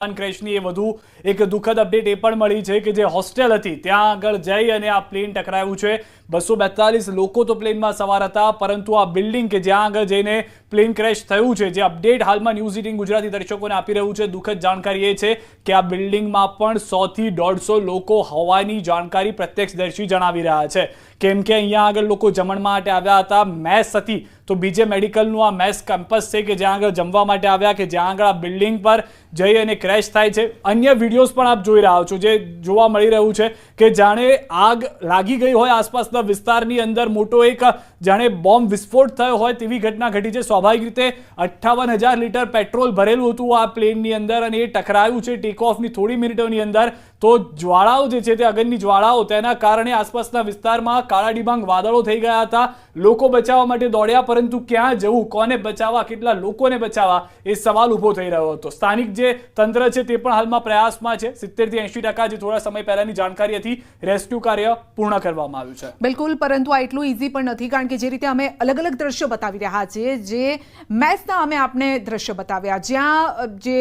ક્રેશની એ વધુ એક દુઃખદ અપડેટ એ પણ મળી છે કે જે હોસ્ટેલ હતી ત્યાં આગળ જઈ અને આ પ્લેન ટકરાયું છે। 242 લોકો તો પ્લેનમાં સવાર હતા, પરંતુ આ બિલ્ડિંગ કે જ્યાં આગળ જઈને પ્લેન ક્રેશ થયું છે, જે અપડેટ હાલમાં ન્યૂઝ 18 ગુજરાતી દર્શકોને આપી રહ્યું છે, દુઃખદ જાણકારી એ છે કે આ બિલ્ડિંગમાં પણ 100 થી 150 લોકો હોવાની જાણકારી પ્રત્યક્ષદર્શી જણાવી રહ્યા છે। કેમ કે અહીંયા આગળ લોકો જમણ માટે આવ્યા હતા, મેસ હતી, તો બીજે મેડિકલનું આ મેસ કેમ્પસ છે કે જ્યાં આગળ જમવા માટે આવ્યા, કે જ્યાં આગળ આ બિલ્ડિંગ પર જઈ અને ક્રેશ થાય છે। અન્ય વિડીયોઝ પણ આપ જોઈ રહ્યા છો, જે જોવા મળી રહ્યું છે કે જાણે આગ લાગી ગઈ હોય આસપાસના વિસ્તારની અંદર, મોટો એક જાણે બોમ્બ વિસ્ફોટ થયો હોય તેવી ઘટના ઘટી છે। સ્વાભાવિક રીતે 58,000 લીટર પેટ્રોલ ભરેલું હતું આ પ્લેનની અંદર અને એ ટકરાયું છે ટેક ઓફની થોડી મિનિટોની અંદર। તો જ્વાળાઓ જે છે તે અગ્નિની જ્વાળાઓ, તેના કારણે આસપાસના વિસ્તારમાં કાળા ડિબાંગ વાદળો થઈ ગયા હતા। લોકો બચાવવા માટે દોડ્યા, પરંતુ ક્યાં જવું, કોને બચાવવા, કેટલા લોકોને બચાવવા, એ સવાલ ઊભો થઈ રહ્યો હતો। સ્થાનિક જે તંત્ર છે તે પણ હાલમાં પ્રયાસમાં છે। 70 થી 80% જે થોડા સમય પહેલાની જાણકારી હતી, રેસ્ક્યુ કાર્ય પૂર્ણ કરવામાં આવ્યું છે। બિલકુલ, પરંતુ આ એટલું ઈઝી પણ નથી, કારણ કે જે રીતે અમે અલગ અલગ દ્રશ્યો બતાવી રહ્યા છીએ, જે મેચના અમે આપને દ્રશ્યો બતાવ્યા, જ્યાં જે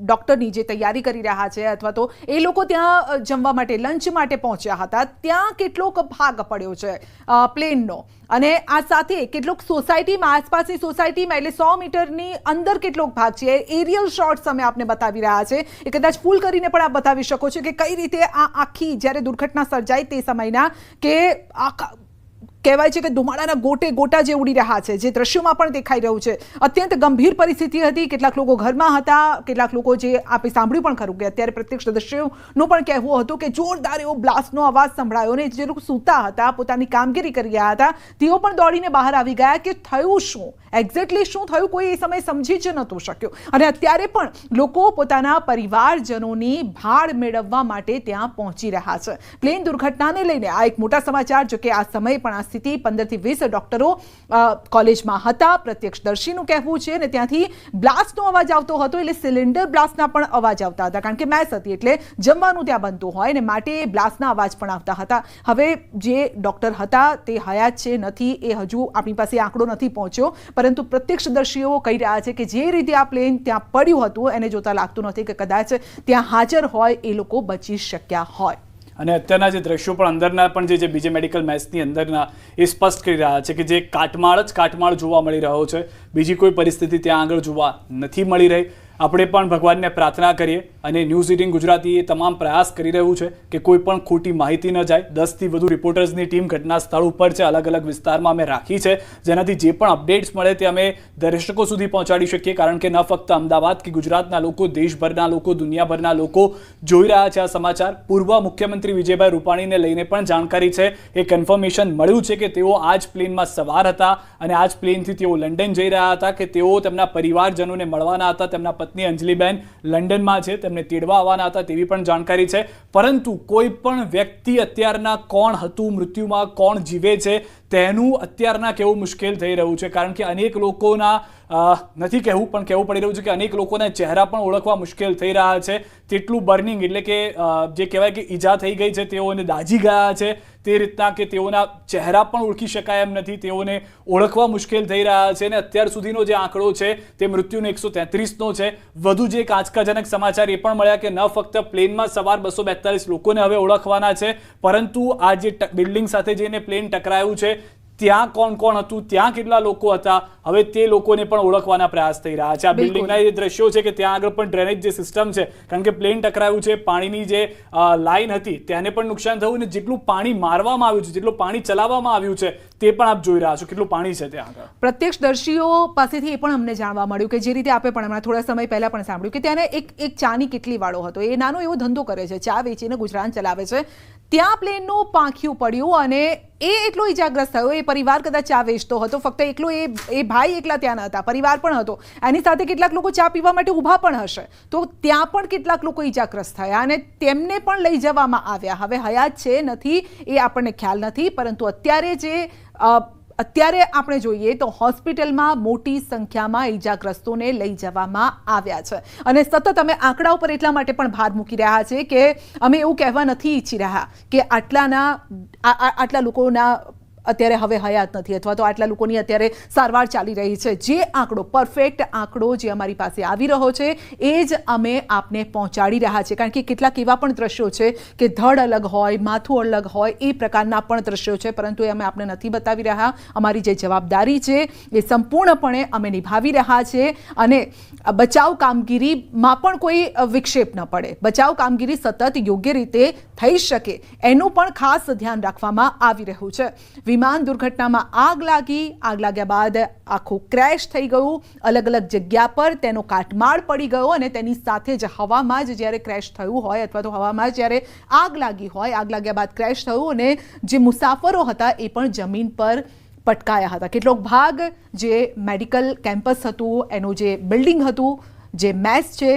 ડોક્ટરની જે તૈયારી કરી રહ્યા છે અથવા તો એ લોકો ત્યાં જમવા માટે, લંચ માટે પહોંચ્યા હતા, ત્યાં કેટલોક ભાગ પડ્યો છે પ્લેનનો, અને આ સાથે કેટલોક સોસાયટીમાં, આસપાસની સોસાયટીમાં, એટલે 100 મીટરની અંદર કેટલોક ભાગ છે। એરિયલ શોટ્સ અમે આપને બતાવી રહ્યા છે, એ કદાચ ફૂલ કરીને પણ આપ બતાવી શકો છો કે કઈ રીતે આ આખી જ્યારે દુર્ઘટના સર્જાઈ તે સમયના, કે આખા કહેવાય છે કે ધુમાડાના ગોટે ગોટા જે ઉડી રહ્યા છે, જે દ્રશ્યોમાં પણ દેખાઈ રહ્યું છે। અત્યંત ગંભીર પરિસ્થિતિ હતી, કેટલાક લોકો ઘરમાં હતા, કેટલાક લોકો, જે આપે સાંભળ્યું પણ ખરું કે અત્યારે પ્રત્યક્ષદર્શીઓનું પણ કહેવું હતું કે જોરદાર એવો બ્લાસ્ટનો અવાજ સંભળાયો, ને જે લોકો સૂતા હતા, પોતાની કામગીરી કરી રહ્યા હતા, તેઓ પણ દોડીને બહાર આવી ગયા કે થયું શું, એક્ઝેક્ટલી શું થયું, કોઈ એ સમય સમજી જ નહોતું શક્યું। અને અત્યારે પણ લોકો પોતાના પરિવારજનોની ભાળ મેળવવા માટે ત્યાં પહોંચી રહ્યા છે। પ્લેન દુર્ઘટનાને લઈને આ એક મોટા સમાચાર, જો કે આ સમય પણ આ સ્થિતિ 15 થી 20 ડોક્ટરો કોલેજમાં હતા, પ્રત્યક્ષદર્શીનું કહેવું છે, અને ત્યાંથી બ્લાસ્ટનો અવાજ આવતો હતો, એટલે સિલિન્ડર બ્લાસ્ટના પણ અવાજ આવતા હતા, કારણ કે મેસ હતી એટલે જમવાનું ત્યાં બનતું હોય, અને માટે બ્લાસ્ટના અવાજ પણ આવતા હતા। હવે જે ડોક્ટર હતા તે હયાત છે નથી, એ હજુ આપણી પાસે આંકડો નથી પહોંચ્યો, પરંતુ પ્રત્યક્ષદર્શીઓ કહી રહ્યા છે કે જે રીતે આ પ્લેન ત્યાં પડ્યું હતું એને જોતા લાગતું નથી કે કદાચ ત્યાં હાજર હોય એ લોકો બચી શક્યા હોય। અને અત્યારના જે દ્રશ્યો પણ અંદરના પણ જે બીજે મેડિકલ મેસની અંદરના એ સ્પષ્ટ કરી રહ્યા છે કે જે કાટમાળ જોવા મળી રહ્યો છે, બીજી કોઈ પરિસ્થિતિ ત્યાં આગળ જોવા નથી મળી રહી। આપણે પણ ભગવાનને પ્રાર્થના કરીએ, અને ન્યૂઝ 18 ગુજરાતી એ તમામ પ્રયાસ કરી રહ્યું છે કે કોઈ પણ ખોટી માહિતી ન જાય। 10 થી વધુ રિપોર્ટર્સની ટીમ ઘટના સ્થળ ઉપર છે, અલગ અલગ વિસ્તારમાં અમે રાખી છે, જેનાથી જે પણ અપડેટ્સ મળે તે અમે દર્શકો સુધી પહોંચાડી શકીએ, કારણ કે ન ફક્ત અમદાવાદ કે ગુજરાતના લોકો, દેશભરના લોકો, દુનિયાભરના લોકો જોઈ રહ્યા છે આ સમાચાર। પૂર્વ મુખ્યમંત્રી વિજયભાઈ રૂપાણીને લઈને પણ જાણકારી છે, એ કન્ફર્મેશન મળ્યું છે કે તેઓ આ જ પ્લેનમાં સવાર હતા, અને આ જ પ્લેનથી તેઓ લંડન જઈ રહ્યા હતા, કે તેઓ તેમના પરિવારજનોને મળવાના હતા। તેમના પત્ની અંજલિબેન લંડનમાં છે, તેમને તેડવા આવવાના હતા તેવી પણ જાણકારી છે, પરંતુ કોઈ પણ વ્યક્તિ અત્યારના કોણ હતું, મૃત્યુમાં કોણ જીવે છે, તેનું અત્યારના કહેવું મુશ્કેલ થઈ રહ્યું છે, કારણ કે અનેક લોકોના નથી કહેવું, પણ કહેવું પડી રહ્યું છે કે અનેક લોકોના ચહેરા પણ ઓળખવા મુશ્કેલ થઈ રહ્યા છે। તેટલું બર્નિંગ, એટલે કે જે કહેવાય કે ઈજા થઈ ગઈ છે, તેઓને દાઝી ગયા છે તે રીતના, કે તેઓના ચહેરા પણ ઓળખી શકાય એમ નથી, તેઓને ઓળખવા મુશ્કેલ થઈ રહ્યા છે। અને અત્યાર સુધીનો જે આંકડો છે તે મૃત્યુનો 133નો છે। વધુ જે એક આંચકાજનક સમાચાર એ પણ મળ્યા કે ન ફક્ત પ્લેનમાં સવાર 242 લોકોને હવે ઓળખવાના છે, પરંતુ આ જે બિલ્ડિંગ સાથે જઈને પ્લેન ટકરાયું છે ત્યાં કોણ કોણ હતું, ત્યાં કેટલા લોકો હતા, હવે તે લોકોને પણ ઓળખવાના પ્રયાસ થઈ રહ્યા છે। આ બિલ્ડિંગના જે દ્રશ્યો છે કે ત્યાં આગળ પણ ડ્રેનેજ જે સિસ્ટમ છે, કારણ કે પ્લેન ટકરાયું છે, પાણીની જે લાઈન હતી તેને પણ નુકસાન થયું, અને જેટલું પાણી મારવામાં આવ્યું છે, જેટલું પાણી ચલાવવામાં આવ્યું છે, તે પણ આપ જોઈ રહ્યા છો કેટલું પાણી છે ત્યાં આગળ। પ્રત્યક્ષદર્શીઓ પાસેથી એ પણ અમને જાણવા મળ્યું કે જે રીતે આપણે પણ હમણાં થોડા સમય પહેલા પણ સાંભળ્યું કે ત્યાં એક ચાની કેટલી વાળો હતો, એ નાનો એવો ધંધો કરે છે, ચા વેચીને ગુજરાન ચલાવે છે, ત્યાં પ્લેનનું પાંખિયું પડ્યું અને એ એટલો ઈજાગ્રસ્ત થયો। એ પરિવાર કદાચ ચા વેચતો હતો, ફક્ત એકલો એ ભાઈ એકલા ત્યાં ન હતા, પરિવાર પણ હતો, એની સાથે કેટલાક લોકો ચા પીવા માટે ઊભા પણ હશે, તો ત્યાં પણ કેટલાક લોકો ઈજાગ્રસ્ત થયા અને તેમને પણ લઈ જવામાં આવ્યા। હવે હયાત છે નથી એ આપણને ખ્યાલ નથી, પરંતુ અત્યારે આપણે જોઈએ તો હોસ્પિટલમાં મોટી સંખ્યામાં ઈજાગ્રસ્તોને લઈ જવામાં આવ્યા છે, અને સતત અમે આંકડા ઉપર એટલા માટે પણ ભાર મૂકી રહ્યા છે કે અમે એવું કહેવા નથી ઈચ્છી રહ્યા કે આટલા લોકોના અત્યારે હવે હયાત નથી અથવા તો આટલા લોકોની અત્યારે સારવાર ચાલી રહી છે, જે આંકડો પરફેક્ટ આંકડો જે અમારી પાસે આવી રહ્યો છે એ જ અમે આપને પહોંચાડી રહ્યા છે. કારણ કે કેટલાક એવા પણ દ્રશ્યો છે કે ધડ અલગ હોય, માથું અલગ હોય, એ પ્રકારના પણ દ્રશ્યો છે, પરંતુ એ અમે આપને નથી બતાવી રહ્યા. અમારી જે જવાબદારી છે એ સંપૂર્ણપણે અમે નિભાવી રહ્યા છે અને બચાવ કામગીરીમાં પણ કોઈ વિક્ષેપ ન પડે, બચાવ કામગીરી સતત યોગ્ય રીતે થઈ શકે એનું પણ ખાસ ધ્યાન રાખવામાં આવી રહ્યું છે. વિમાન દુર્ઘટનામાં આગ લાગ્યા બાદ આખું ક્રેશ થઈ ગયું, અલગ અલગ જગ્યા પર તેનો કાટમાળ પડી ગયો અને તેની સાથે જ હવામાં જ જ્યારે ક્રેશ થયું હોય અથવા તો હવામાં જ્યારે આગ લાગી હોય, આગ લાગ્યા બાદ ક્રેશ થયું અને જે મુસાફરો હતા એ પણ જમીન પર પટકાયા હતા. કેટલોક ભાગ જે મેડિકલ કેમ્પસ હતું, એનું જે બિલ્ડિંગ હતું, જે મેસ છે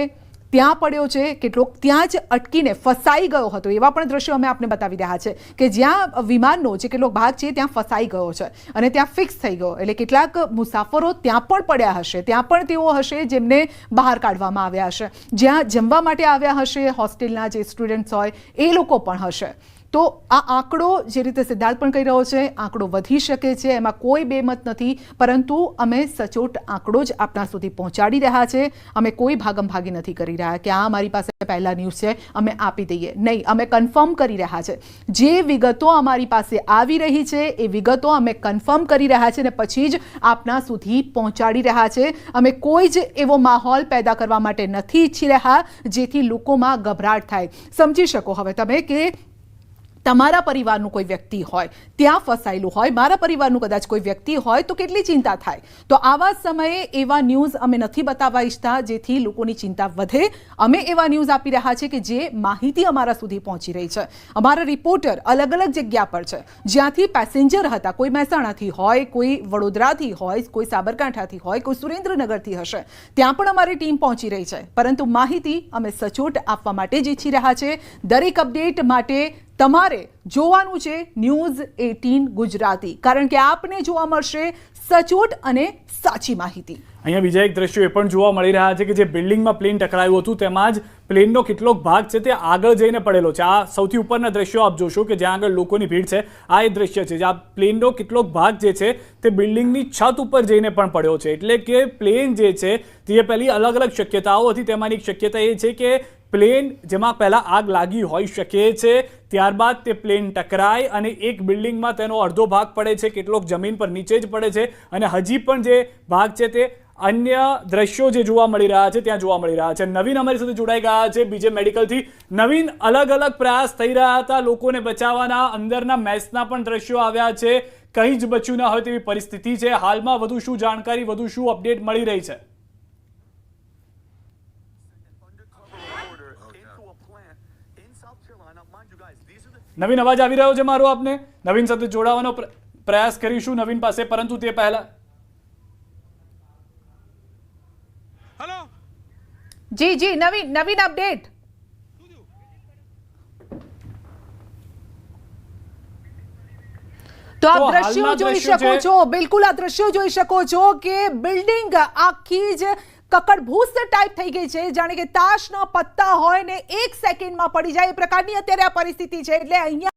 ત્યાં પડ્યો છે, કેટલોક ત્યાં જ અટકીને ફસાઈ ગયો હતો. એવા પણ દ્રશ્યો અમે આપને બતાવી રહ્યા છે કે જ્યાં વિમાનનો જે કેટલોક ભાગ છે ત્યાં ફસાઈ ગયો છે અને ત્યાં ફિક્સ થઈ ગયો. એટલે કેટલાક મુસાફરો ત્યાં પણ પડ્યા હશે, ત્યાં પણ તેઓ હશે જેમને બહાર કાઢવામાં આવ્યા હશે, જ્યાં જમવા માટે આવ્યા હશે, હોસ્ટેલના જે સ્ટુડન્ટ્સ હોય એ લોકો પણ હશે. તો આ આંકડો જે રીતે સિદ્ધાર્થ પણ કહી રહ્યો છે, આંકડો વધી શકે છે, એમાં કોઈ બેમત નથી, પરંતુ અમે સચોટ આંકડો જ આપના સુધી પહોંચાડી રહ્યા છે. અમે કોઈ ભાગમભાગી નથી કરી રહ્યા કે આ અમારી પાસે પહેલા ન્યૂઝ છે અમે આપી દઈએ, નહીં. અમે કન્ફર્મ કરી રહ્યા છે. જે વિગતો અમારી પાસે આવી રહી છે એ વિગતો અમે કન્ફર્મ કરી રહ્યા છે અને પછી જ આપના સુધી પહોંચાડી રહ્યા છે. અમે કોઈ જ એવો માહોલ પેદા કરવા માટે નથી ઈચ્છી રહ્યા જેથી લોકોમાં ગભરાટ થાય. સમજી શકો હવે તમે કે તમારા પરિવારનું કોઈ વ્યક્તિ હોય ત્યાં ફસાયેલું હોય, મારા પરિવારનું કદાચ કોઈ વ્યક્તિ હોય તો કેટલી ચિંતા થાય. તો આવા સમયે એવા ન્યૂઝ અમે નથી બતાવવા ઈચ્છતા જેથી લોકોની ચિંતા વધે. અમે એવા ન્યૂઝ આપી રહ્યા છે કે જે માહિતી અમારા સુધી પહોંચી રહી છે. અમારા રિપોર્ટર અલગ અલગ જગ્યા પર છે જ્યાંથી પેસેન્જર હતા, કોઈ મહેસાણાથી હોય, કોઈ વડોદરાથી હોય, કોઈ સાબરકાંઠાથી હોય, કોઈ સુરેન્દ્રનગરથી હશે, ત્યાં પણ અમારી ટીમ પહોંચી રહી છે. પરંતુ માહિતી અમે સચોટ આપવા માટે જ ઈચ્છી રહ્યા છે. દરેક અપડેટ માટે તમારે જોવાનું છે ન્યૂઝ 18 ગુજરાતી, કારણ કે આપને જોવા મળશે સચોટ અને સાચી માહિતી. અહીંયા બીજા એક દ્રશ્યો એ પણ જોવા મળી રહ્યા છે કે જે બિલ્ડિંગમાં પ્લેન ટકરાયું હતું તેમાં જ પ્લેનનો કેટલોક ભાગ છે તે આગળ જઈને પડેલો છે. આ સૌથી ઉપરના દ્રશ્યો આપ જોશો કે જ્યાં આગળ લોકોની ભીડ છે, આ એ દ્રશ્ય છે. આ પ્લેનનો કેટલોક ભાગ જે છે તે બિલ્ડિંગની છત ઉપર જઈને પણ પડ્યો છે. એટલે કે પ્લેન જે છે તે પહેલી અલગ અલગ શક્યતાઓ હતી, તેમાંની એક શક્યતા એ છે કે પ્લેન જેમાં પહેલા આગ લાગી હોઈ શકે છે, ત્યારબાદ તે પ્લેન ટકરાય અને એક બિલ્ડિંગમાં તેનો અડધો ભાગ પડે છે, કેટલોક જમીન પર નીચે જ પડે છે અને હજી પણ જે ભાગ છે તે અન્ય દ્રશ્યો જે જોવા મળી રહ્યા છે ત્યાં જોવા મળી રહ્યા છે. નવીન અમારી સાથે જોડાઈ ગયા છે બીજે મેડિકલથી. નવીન, અલગ અલગ પ્રયાસ થઈ રહ્યા હતા લોકોને બચાવવાના, અંદરના મેસના પણ દ્રશ્યો આવ્યા છે, કંઈ જ બચ્યું ના હોય તેવી પરિસ્થિતિ છે. હાલમાં વધુ શું જાણકારી, વધુ શું અપડેટ મળી રહી છે? નવીન, અવાજ આવી રહ્યો છે મારો આપને? નવીન સાથે જોડાવાનો પ્રયાસ કરીશું નવીન પાસે, પરંતુ તે પહેલા જી નવીન અપડેટ. તો આપ દ્રશ્યો જોઈ શકો છો, બિલકુલ આ દ્રશ્યો જોઈ શકો છો કે બિલ્ડિંગ આખી જ કકડભૂસ ટાઈપ થઈ ગઈ છે, જાણે કે તાશના પત્તા હોય ને એક સેકન્ડમાં પડી જાય એ પ્રકારની અત્યારે આ પરિસ્થિતિ છે. એટલે અહીંયા